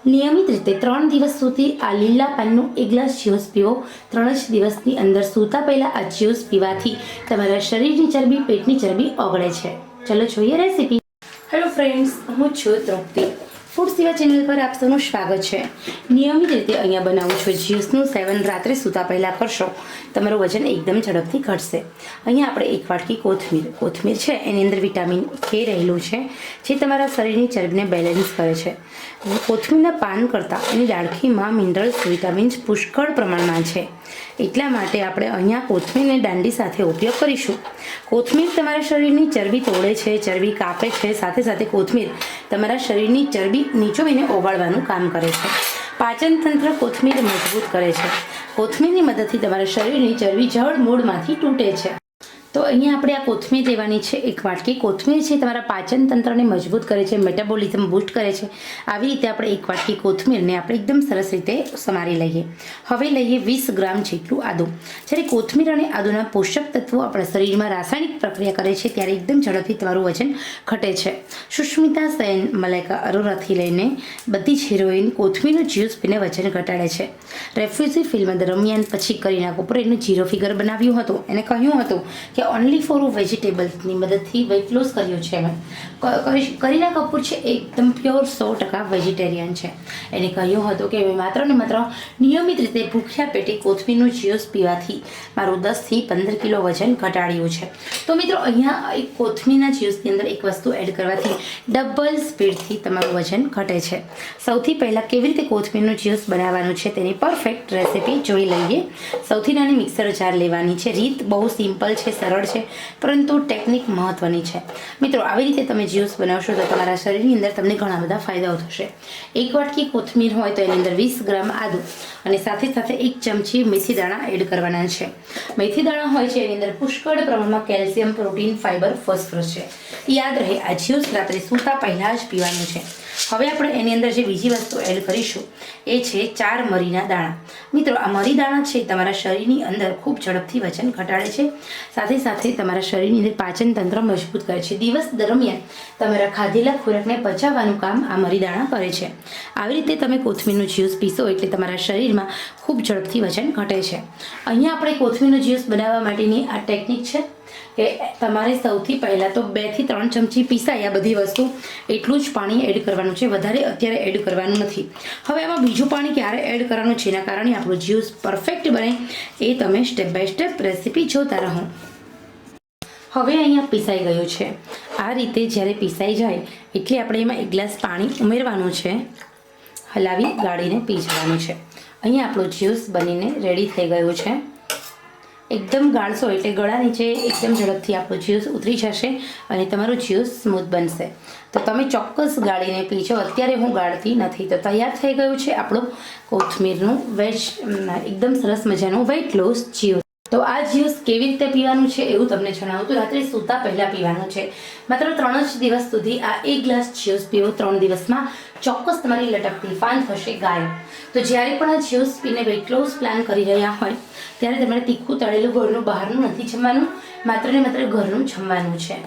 નિયમિત રીતે 3 દિવસ સુધી આ લીલા પાનનું એક ગ્લાસ જ્યુસ પીવો। 3 જ દિવસની અંદર સૂતા પહેલાં આ જ્યુસ પીવાથી તમારા શરીરની ચરબી, પેટની ચરબી ઓગળે છે। ચલો જોઈએ રેસીપી। હેલો ફ્રેન્ડ્સ, હું છું તૃપ્તિ। ફૂડ સેવા ચેનલ પર આપ સૌનું સ્વાગત છે। નિયમિત રીતે અહીંયા બનાવું છું જ્યુસનું સેવન રાત્રે સૂતા પહેલાં કરશો, તમારું વજન એકદમ ઝડપથી ઘટશે। અહીંયા આપણે એક વાટકી કોથમીર છે, એની અંદર વિટામિન કે રહેલું છે, જે તમારા શરીરની ચરબીને બેલેન્સ કરે છે। કોથમીરના પાન કરતાં એની ડાળખીમાં મિનરલ્સ, વિટામિન્સ પુષ્કળ પ્રમાણમાં છે, એટલા માટે આપણે અહીંયા કોથમીરને દાંડી સાથે ઉપયોગ કરીશું। કોથમીર તમારા શરીરની ચરબી તોડે છે, ચરબી કાપે છે, સાથે સાથે કોથમીર તમારા શરીરની ચરબી નીચોવીને ઓગાળવાનું કામ કરે છે। પાચન તંત્ર કોથમીર મજબૂત કરે છે। કોથમીરની મદદથી તમારા શરીરની ચરબી જળ મૂળમાંથી તૂટે છે। તો અહીંયા આપણે આ કોથમીર લેવાની છે, એક વાટકી કોથમીર છે, તમારા પાચન તંત્રને મજબૂત કરે છે, મેટાબોલિઝમ બૂસ્ટ કરે છે। આવી રીતે આપણે એક વાટકી કોથમીરને આપણે એકદમ સરસ રીતે સમારી લઈએ। હવે લઈએ 20 ગ્રામ જેટલું આદું। જ્યારે કોથમીર અને આદુના પોષક તત્વો આપણા શરીરમાં રાસાયણિક પ્રક્રિયા કરે છે, ત્યારે એકદમ ઝડપથી તમારું વજન ઘટે છે। સુષ્મિતા સેન, મલાઇકા અરોરાથી લઈને બધી જ હિરોઈન કોથમીરનું જ્યુસ પીને વજન ઘટાડે છે। રેફ્યુજી ફિલ્મ દરમિયાન પછી કરીના કપૂરે ઝીરો ફિગર બનાવ્યું હતું, એને કહ્યું હતું કે ઓનલી ફોર વેજીટેબલ્સની મદદથી વેઇટ લોસ કર્યું છે। કરીના કપૂર છે એકદમ પ્યોર 100% વેજીટેરિયન છે। એને કહ્યું હતું કે મેં માત્ર ને માત્ર નિયમિત રીતે ભૂખ્યા પેટે કોથમીરનું જ્યુસ પીવાથી મારું 10 થી 15 કિલો વજન ઘટાડ્યું છે। તો મિત્રો અહીંયા એક કોથમીરના જ્યુસની અંદર એક વસ્તુ એડ કરવાથી ડબલ સ્પીડથી તમારું વજન ઘટે છે। સૌથી પહેલાં કેવી રીતે કોથમીરનું જ્યુસ બનાવવાનું છે તેની પરફેક્ટ રેસીપી જોઈ લઈએ। સૌથી નાની મિક્સર જાર લેવાની છે। રીત બહુ સિમ્પલ છે, સરળ છે, પરંતુ ટેકનિક મહત્વની છે। મિત્રો, આવી રીતે તમે જ્યુસ બનાવશો તો તમારા શરીરની અંદર તમને ઘણા બધા ફાયદાઓ થશે। એક વાટકી કોથમીર હોય તો એની અંદર 20 ગ્રામ આદું અને સાથે સાથે 1 ચમચી મેથી દાણા એડ કરવાના છે। મેથી દાણા હોય છે એની અંદર પુષ્કળ પ્રમાણમાં કેલ્શિયમ, પ્રોટીન, ફાઇબર, ફોસ્ફરસ છે। યાદ રહે, આ જ્યુસ રાત્રે સૂતા પહેલાં જ પીવાનું છે। હવે આપણે એની અંદર જે બીજી વસ્તુ એડ કરીશું એ છે 4 મરીના દાણા। મિત્રો, આ મરી દાણા છે તમારા શરીરની અંદર ખૂબ ઝડપથી વજન ઘટાડે છે, સાથે સાથે તમારા શરીરની અંદર પાચન તંત્ર મજબૂત કરે છે। દિવસ દરમિયાન તમારા ખાધેલા ખોરાકને પચાવવાનું કામ આ મરી દાણા કરે છે। આવી રીતે તમે કોથમીરનું જ્યુસ પીશો એટલે તમારા શરીરમાં ખૂબ ઝડપથી વજન ઘટે છે। અહીંયા આપણે કોથમીરનું જ્યુસ બનાવવા માટેની આ ટેકનિક છે કે તમારે સૌથી પહેલાં તો 2 થી 3 ચમચી પીસાય આ બધી વસ્તુ એટલું જ પાણી એડ કરવાનું છે, વધારે અત્યારે એડ કરવાનું નથી। હવે આમાં બીજું પાણી ક્યારે એડ કરવાનું છે, એના કારણે આપણું જ્યુસ પરફેક્ટ બને એ તમે સ્ટેપ બાય સ્ટેપ રેસીપી જોતા રહો। હવે અહીંયા પીસાઈ ગયું છે। આ રીતે જ્યારે પીસાઈ જાય એટલે આપણે એમાં 1 ગ્લાસ પાણી ઉમેરવાનું છે, હલાવી ગાળીને પી જવાનું છે। અહીંયા આપણું જ્યુસ બનીને રેડી થઈ ગયું છે। એકદમ ગાળશો એટલે ગળા નીચે એકદમ ઝડપથી આપણું જ્યુસ ઉતરી જશે અને તમારું જ્યુસ સ્મૂથ બનશે। તો તમે ચોક્કસ ગાળીને પીજો, અત્યારે હું ગાળતી નથી। તો તૈયાર થઈ ગયું છે આપણું કોથમીરનું એકદમ સરસ મજાનું વેઇટ લોસ જ્યુસ। તો આ જ્યુસ કેવી રીતે પીવાનું છે એવું તમને જણાવું તો રાત્રે સૂતા પહેલાં પીવાનું છે। માત્ર 3 જ દિવસ સુધી આ 1 ગ્લાસ જ્યુસ પીવો। 3 દિવસમાં ચોક્કસ તમારી લટકતી ફાન થશે ગાયબ। તો જ્યારે પણ આ જ્યુસ પીને વેઇટ લોસ પ્લાન કરી રહ્યા હોય ત્યારે તમારે તીખું તળેલું ઘરનું બહારનું નથી જમવાનું, માત્ર ને માત્ર ઘરનું જમવાનું છે।